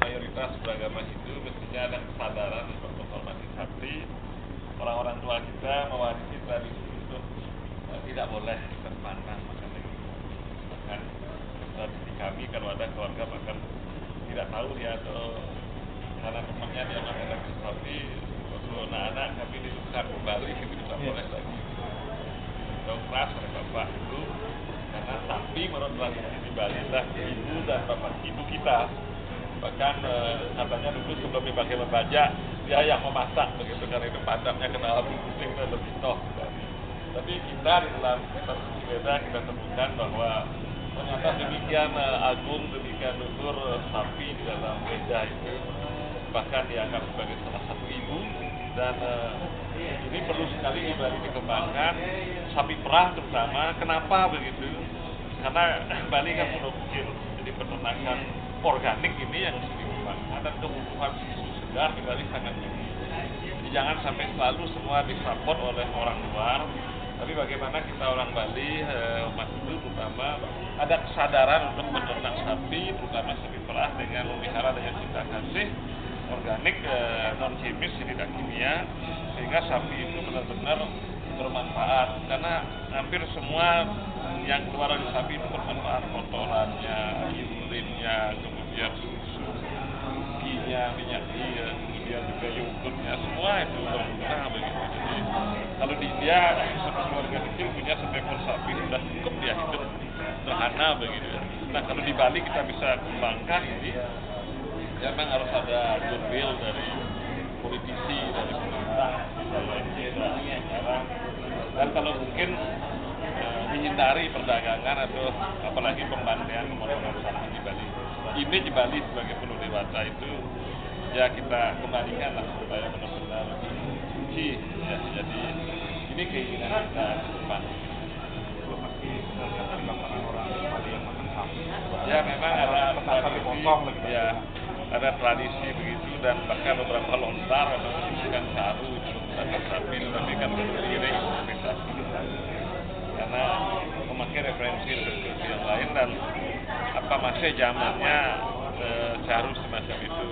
mayoritas beragama Hindu mestinya ada kesadaran untuk menghormati sapi. Orang-orang tua kita mewarisi tradisi untuk tidak boleh terpandang makan daging sapi. Bahkan tradisi kami kalau ada keluarga bahkan tidak tahu ya, atau karena temannya dia makan daging sapi, waktu anak-anak kami ditukar kembali, itu tidak boleh lagi. Tahu keras oleh bapak itu, karena sapi menurut tradisi di Bali adalah ibu dan bapak ibu kita. Bahkan katanya dulu sebelum dipakai membajak, dia yang memasak begitu, karena itu padatnya kena api pusing dan lebih toh. Tapi kita di dalam tradisi Weda kita temukan bahwa ternyata demikian agung, demikian luhur sapi di dalam Weda itu, bahkan dianggap sebagai salah satu ibu. Dan ini perlu sekali Bali dikembangkan, sapi perah terutama. Kenapa begitu? Karena Bali kan produktif, jadi peternakan organik ini yang mesti dikembangkan, dan kebutuhan susu segar di Bali sangat tinggi. Jadi jangan sampai selalu semua disupport oleh orang luar, tapi bagaimana kita orang Bali, umat Hindu terutama, ada kesadaran untuk beternak sapi, terutama sapi perah, dengan memelihara dengan cinta kasih, organik, non kemis, tidak kimia, sehingga sapi itu benar-benar bermanfaat. Karena hampir semua yang keluar dari sapi itu bermanfaat, kotorannya, urinnya, kemudian susu, gizinya, minyak dia, kemudian juga yogurtnya, semua itu berguna begitu. Jadi kalau di India satu keluarga kecil punya seekor sapi sudah cukup dia hidup sederhana begitu. Nah kalau di Bali kita bisa kembangkan ini, ya memang harus ada goodwill dari politisi, dari pemerintah, dan kalau mungkin dihindari perdagangan atau apalagi pembantaian pemotongan sapi di Bali. Image Bali sebagai penuh dewasa itu ya kita kembalikan lah supaya benar-benar suci ya. Jadi ini keinginan kita ke depan. Ya memang ada tradisi, ya ada tradisi begitu, dan bahkan beberapa lontar atau menunjukkan saru untuk sapi, tapi kan beriring interpretasi karena memakai referensi yang lain. Dan apa masih zamannya saru semacam itu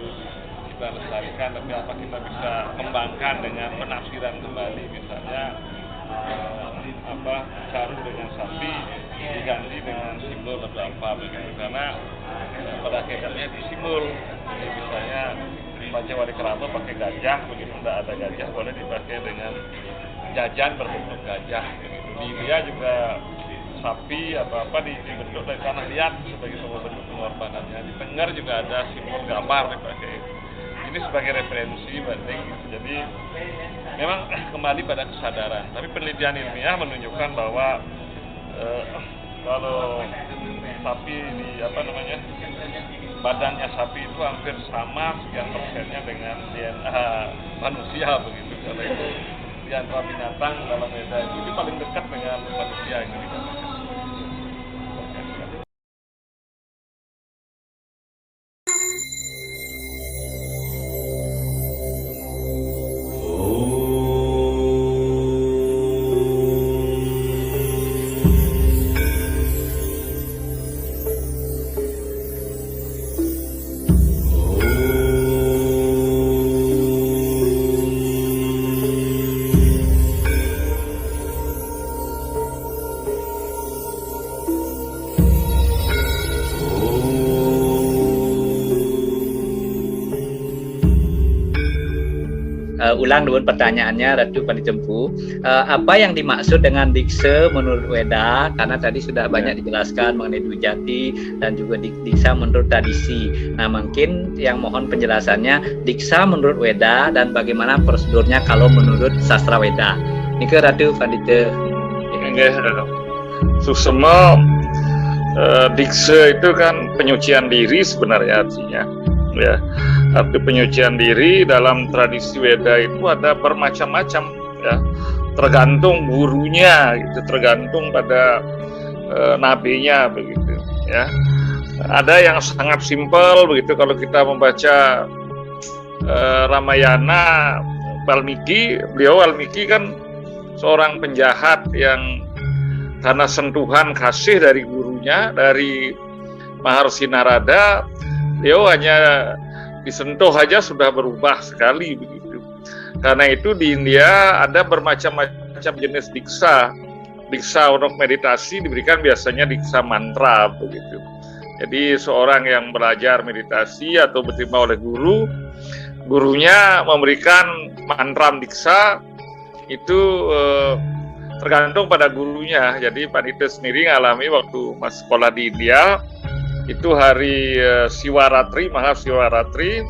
kita lestarikan, tapi apa kita bisa kembangkan dengan penafsiran kembali, misalnya saru dengan sapi diganti dengan simbol atau apa begitu, karena pada hakikatnya itu simbol. Jadi misalnya baca wali keraton pakai gajah begitu, tidak ada gajah boleh dipakai dengan jajan berbentuk gajah gitu. Di India juga sapi apa dibentuk dari tanah liat sebagai sebuah bentuk pengorbanannya. Di Tengger juga ada simbol gambar dipakai. Ini sebagai referensi penting. Jadi memang kembali pada kesadaran. Tapi penelitian ilmiah menunjukkan bahwa kalau sapi di badannya sapi itu hampir sama sekian persennya dengan DNA manusia begitu. Karena itu di antara binatang dalam Weda itu paling dekat dengan manusia yang dikatakan. Ulang dulu pertanyaannya, Ratu Panijempu. Apa yang dimaksud dengan dikse menurut Weda? Karena tadi sudah banyak dijelaskan mengenai Dwijati dan juga diksa menurut tradisi. Nah, mungkin yang mohon penjelasannya diksa menurut Weda dan bagaimana prosedurnya kalau menurut sastra Weda. Nike Ratu Pandita. Susema dikse itu kan penyucian diri sebenarnya artinya. Ya, arti penyucian diri dalam tradisi Weda itu ada bermacam-macam ya, tergantung gurunya gitu, tergantung pada nabinya begitu ya. Ada yang sangat simpel begitu, kalau kita membaca Ramayana beliau Walmiki kan seorang penjahat yang karena sentuhan kasih dari gurunya, dari Maharsi Narada, beliau hanya disentuh aja sudah berubah sekali begitu. Karena itu di India ada bermacam-macam jenis diksa. Diksa untuk meditasi diberikan biasanya diksa mantra begitu. Jadi seorang yang belajar meditasi atau diterima oleh guru, gurunya memberikan mantra diksa itu tergantung pada gurunya. Jadi Pandita sendiri ngalami waktu masih sekolah di India, itu hari Siwaratri, Mahasiwaratri,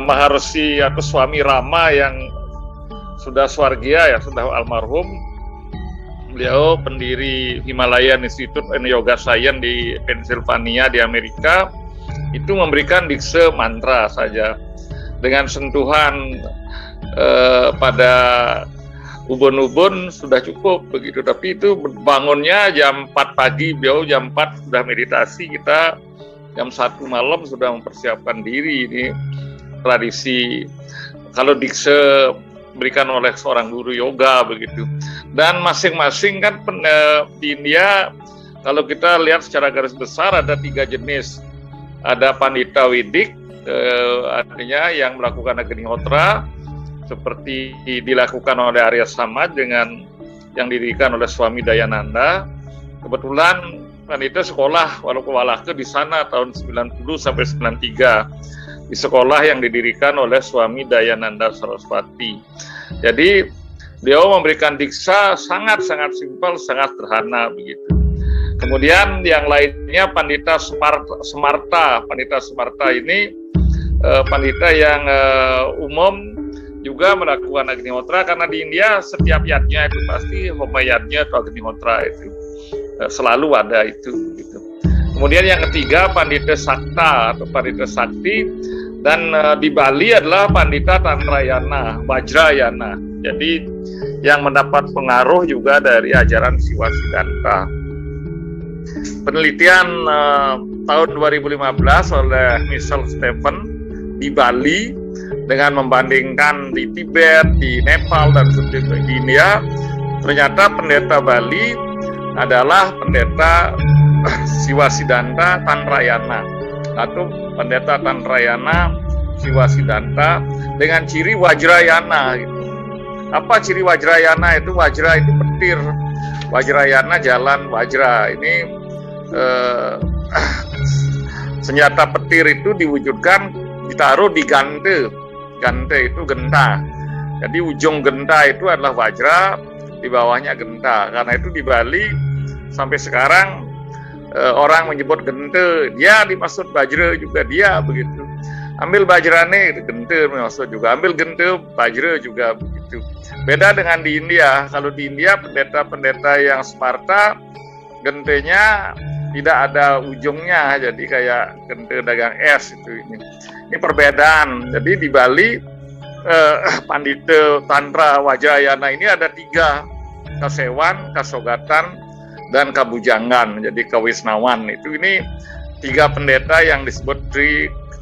Maharshi atau Swami Rama yang sudah swargia ya, sudah almarhum, beliau pendiri Himalayan Institute and Yoga Science di Pennsylvania di Amerika, itu memberikan dikse mantra saja dengan sentuhan pada ubun-ubun sudah cukup begitu. Tapi itu bangunnya jam 4 pagi, beliau jam 4 sudah meditasi, kita jam 1 malam sudah mempersiapkan diri. Ini tradisi kalau dikse berikan oleh seorang guru yoga begitu. Dan masing-masing kan di India kalau kita lihat secara garis besar ada 3 jenis. Ada Pandita Wedik, artinya yang melakukan Agnihotra seperti dilakukan oleh Arya Samad dengan yang didirikan oleh Swami Dayananda. Kebetulan Pandita sekolah Walakewalake di sana tahun 90 sampai 93 di sekolah yang didirikan oleh Swami Dayananda Saraswati. Jadi beliau memberikan diksa sangat-sangat simpel, sangat sederhana begitu. Kemudian yang lainnya Pandita Smarta. Pandita Smarta ini pandita yang umum juga melakukan Agnihotra, karena di India setiap yatnya itu pasti Homa yatnya atau Agnihotra itu selalu ada itu gitu. Kemudian yang ketiga Pandita Sakta atau Pandita Sakti, dan di Bali adalah Pandita Tantrayana, Vajrayana. Jadi yang mendapat pengaruh juga dari ajaran Siwa Siddhanta. Penelitian tahun 2015 oleh Michelle Stephen di Bali dengan membandingkan di Tibet, di Nepal, dan di India, ternyata pendeta Bali adalah pendeta Siwa Siddhanta Tantrayana atau pendeta Tantrayana Siwa Siddhanta dengan ciri Vajrayana gitu. Apa ciri Vajrayana itu? Vajra itu petir, Vajrayana jalan Vajra. Ini senjata petir itu diwujudkan ditaruh di gante. Gante itu genta. Jadi ujung genta itu adalah Vajra, di bawahnya genta. Karena itu di Bali sampai sekarang orang menyebut gente, dia dimaksud Vajra juga dia begitu. Ambil Vajrane, gente maksud juga. Ambil gente, Vajra juga begitu. Beda dengan di India. Kalau di India pendeta-pendeta yang Sparta, gentenya tidak ada ujungnya, jadi kayak gente dagang es itu ini. Ini perbedaan. Jadi di Bali Pandita Tantra Vajrayana ini ada 3, Kasewan, Kasogatan, dan Kabujangan. Jadi Kawisnawan itu ini 3 pendeta yang disebut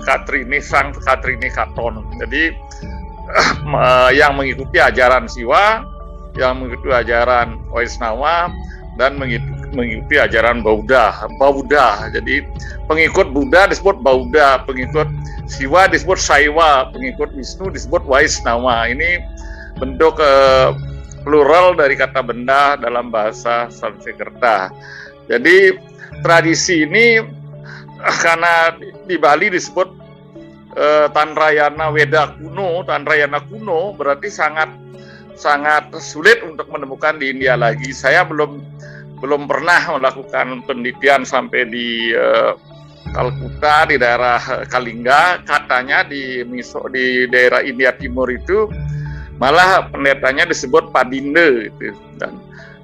Katrini Sang Katrini Katon. Jadi yang mengikuti ajaran Siwa, yang mengikuti ajaran Waisnawa, dan mengikuti ajaran Bauddha. Jadi pengikut Buddha disebut Bauddha, pengikut Siwa disebut Saiwa, pengikut Wisnu disebut Waisnawa. Ini bentuk plural dari kata benda dalam bahasa Sanskerta. Jadi tradisi ini karena di Bali disebut Tantrayana Weda kuno, Tantrayana kuno, berarti sangat sulit untuk menemukan di India lagi. Saya belum pernah melakukan penelitian sampai di Kalkuta, di daerah Kalingga. Katanya di daerah India Timur itu malah pendetanya disebut Padinde gitu,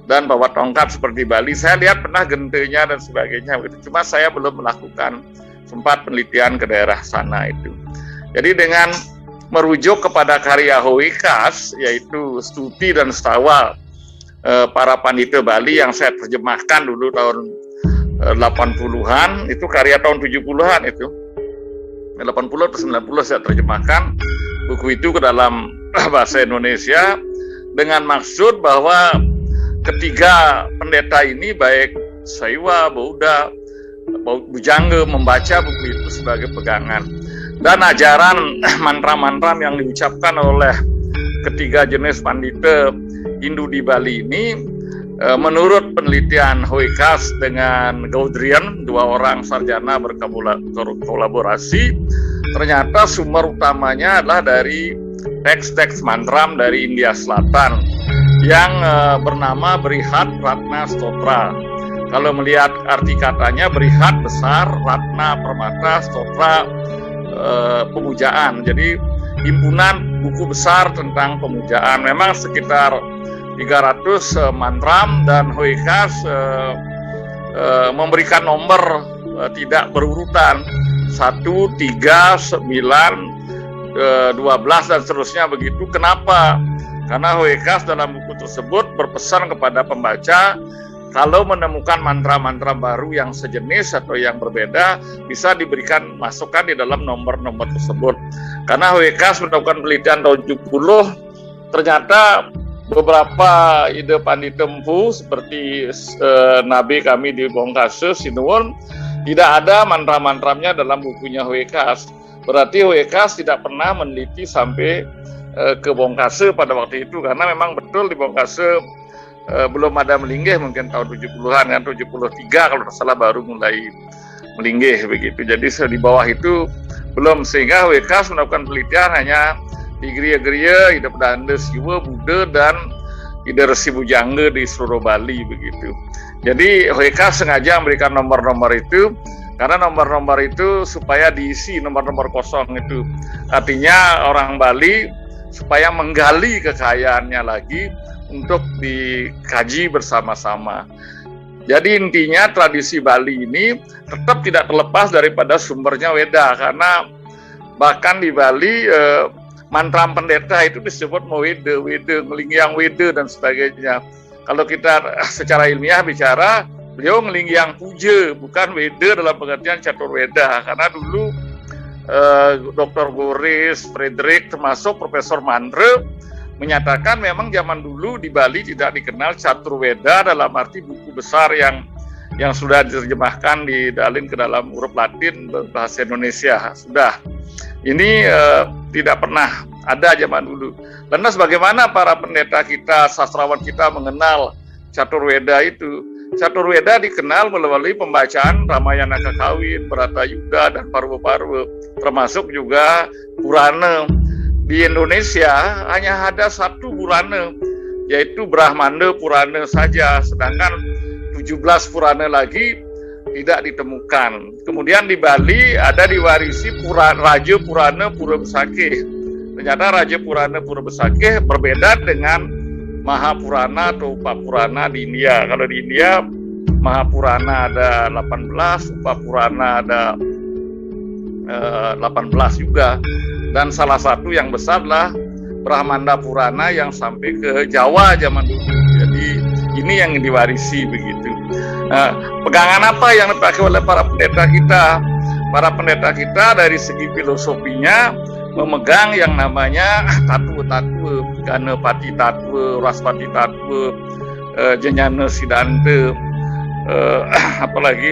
dan bawa tongkat seperti Bali. Saya lihat pernah gentenya dan sebagainya begitu. Cuma saya belum melakukan sempat penelitian ke daerah sana itu. Jadi dengan merujuk kepada karya Hoikas, yaitu Stuti dan Stawa para pandita Bali yang saya terjemahkan dulu tahun 80-an, itu karya tahun 70-an itu. 80 atau 90 saya terjemahkan buku itu ke dalam bahasa Indonesia dengan maksud bahwa ketiga pendeta ini baik Saiwa, Bauddha, Bujangga membaca buku itu sebagai pegangan. dan ajaran mantra-mantra yang diucapkan oleh ketiga jenis pandita Hindu di Bali ini, menurut penelitian Hoekas dengan Gaudrian, 2 orang sarjana berkolaborasi, ternyata sumber utamanya adalah dari teks-teks mantra dari India Selatan yang bernama Brihat Ratna Stotra. Kalau melihat arti katanya, Brihat besar, Ratna permata, Stotra pemujaan. Jadi himpunan buku besar tentang pemujaan. Memang sekitar 300 mantram, dan Hoekas memberikan nomor tidak berurutan 1, 3, 9, 12 dan seterusnya begitu. Kenapa? Karena Hoekas dalam buku tersebut berpesan kepada pembaca, kalau menemukan mantra-mantra baru yang sejenis atau yang berbeda, bisa diberikan masukan di dalam nomor-nomor tersebut. Karena Hoekas melakukan penelitian tahun 70, ternyata beberapa ide pandita empu seperti nabi kami di Bongkase, Sinuwun, tidak ada mantra-mantramnya dalam bukunya Hoekas. Berarti Hoekas tidak pernah meneliti sampai ke Bongkase pada waktu itu, karena memang betul di Bongkase belum ada melinggih, mungkin tahun 70-an kan, 73 kalau tidak salah baru mulai melinggih begitu. Jadi di bawah itu belum, sehingga Hoekas melakukan penelitian hanya di geria-geria Ida Pedanda Siwa, Buddha, dan Ida Resi Bujangga di seluruh Bali begitu. Jadi Hoekas sengaja memberikan nomor-nomor itu, karena nomor-nomor itu supaya diisi, nomor-nomor kosong itu. Artinya orang Bali supaya menggali kekayaannya lagi untuk dikaji bersama-sama. Jadi intinya tradisi Bali ini tetap tidak terlepas daripada sumbernya Weda, karena bahkan di Bali mantra pendeta itu disebut Weda, ngelingyang Weda dan sebagainya. Kalau kita secara ilmiah bicara, beliau ngelingyang puja, bukan Weda dalam pengertian catur Weda. Karena dulu Dr. Boris, Frederick, termasuk Profesor Mandre menyatakan memang zaman dulu di Bali tidak dikenal catur Weda dalam arti buku besar yang sudah diterjemahkan didalin ke dalam huruf Latin bahasa Indonesia. Sudah. Ini tidak pernah ada zaman dulu. Lantas bagaimana para pendeta kita, sastrawan kita mengenal catur Weda itu? Catur Weda dikenal melalui pembacaan Ramayana Kakawin, Bharatayuda, dan Parwa-Parwa, termasuk juga Purana. Di Indonesia hanya ada 1 Purana, yaitu Brahmanda Purana saja, sedangkan 17 Purana lagi tidak ditemukan. Kemudian di Bali ada diwarisi Raja Purana Pura Besakeh. Ternyata Raja Purana Pura Besakeh berbeda dengan Mahapurana atau Upapurana di India. Kalau di India Mahapurana ada 18, Upapurana ada 18 juga. Dan salah satu yang besar adalah Brahmanda Purana yang sampai ke Jawa zaman dulu. Jadi ini yang diwarisi begitu. Pegangan apa yang dipakai oleh para pendeta kita? Para pendeta kita dari segi filosofinya memegang yang namanya tatwa-tatwa, Ganapati tatwa, Raspati tatwa, Jnana Siddhanta, apalagi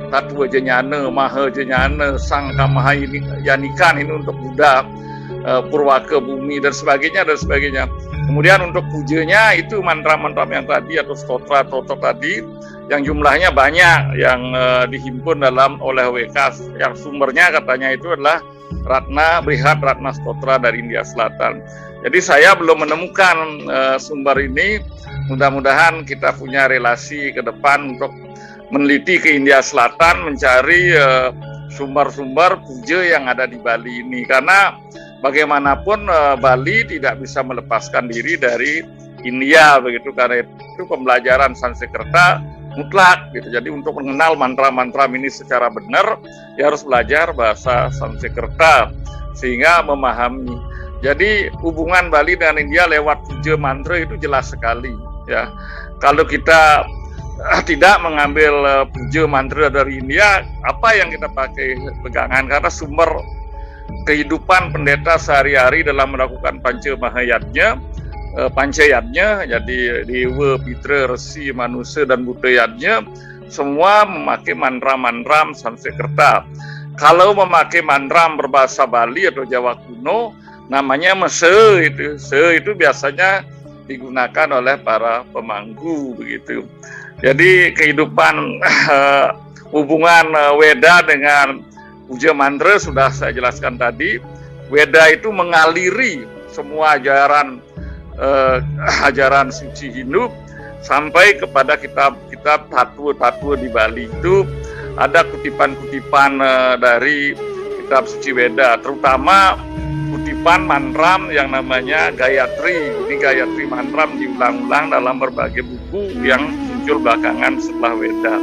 Tatwa Jnana, Maha Jnana, Sangka Mahayanikan, ini untuk Buddha, Purwaka Bumi dan sebagainya dan sebagainya. Kemudian untuk pujanya itu mantra-mantra yang tadi atau stotra tadi yang jumlahnya banyak yang dihimpun oleh Hoekas, yang sumbernya katanya itu adalah Brihat Ratna Stotra dari India Selatan. Jadi saya belum menemukan sumber ini. Mudah-mudahan kita punya relasi ke depan untuk meneliti ke India Selatan, mencari sumber-sumber puja yang ada di Bali ini. Karena bagaimanapun Bali tidak bisa melepaskan diri dari India begitu. Karena itu pembelajaran Sanskerta mutlak gitu. Jadi untuk mengenal mantra-mantra ini secara benar, ya harus belajar bahasa Sanskerta sehingga memahami. Jadi hubungan Bali dengan India lewat puja mantra itu jelas sekali ya. Kalau kita tidak mengambil puja mantra dari India, apa yang kita pakai pegangan? Karena sumber kehidupan pendeta sehari-hari dalam melakukan pancayatnya, jadi dewa, pitra, resi, manusia, dan budayanya, semua memakai mantra-mantra Sanskerta. Kalau memakai mandram berbahasa Bali atau Jawa kuno, namanya mese itu. Se itu biasanya digunakan oleh para pemangku begitu. Jadi kehidupan hubungan Weda dengan Puja Mandra sudah saya jelaskan tadi. Weda itu mengaliri semua ajaran suci Hindu sampai kepada kitab-kitab tattwa di Bali. Itu ada kutipan-kutipan dari kitab suci Weda, terutama kutipan mandram yang namanya Gayatri. Ini Gayatri mandram diulang-ulang dalam berbagai buku yang muncul belakangan setelah Weda.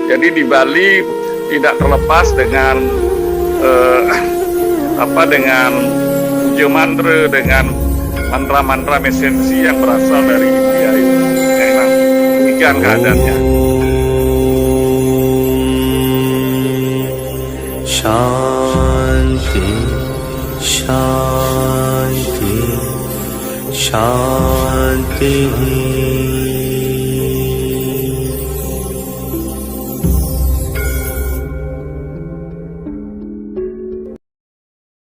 Jadi di Bali tidak terlepas dengan dengan puja mantra, dengan mantra-mantra esensi yang berasal dari India itu. Memang demikian keadaannya. Shanti, Shanti, Shanti.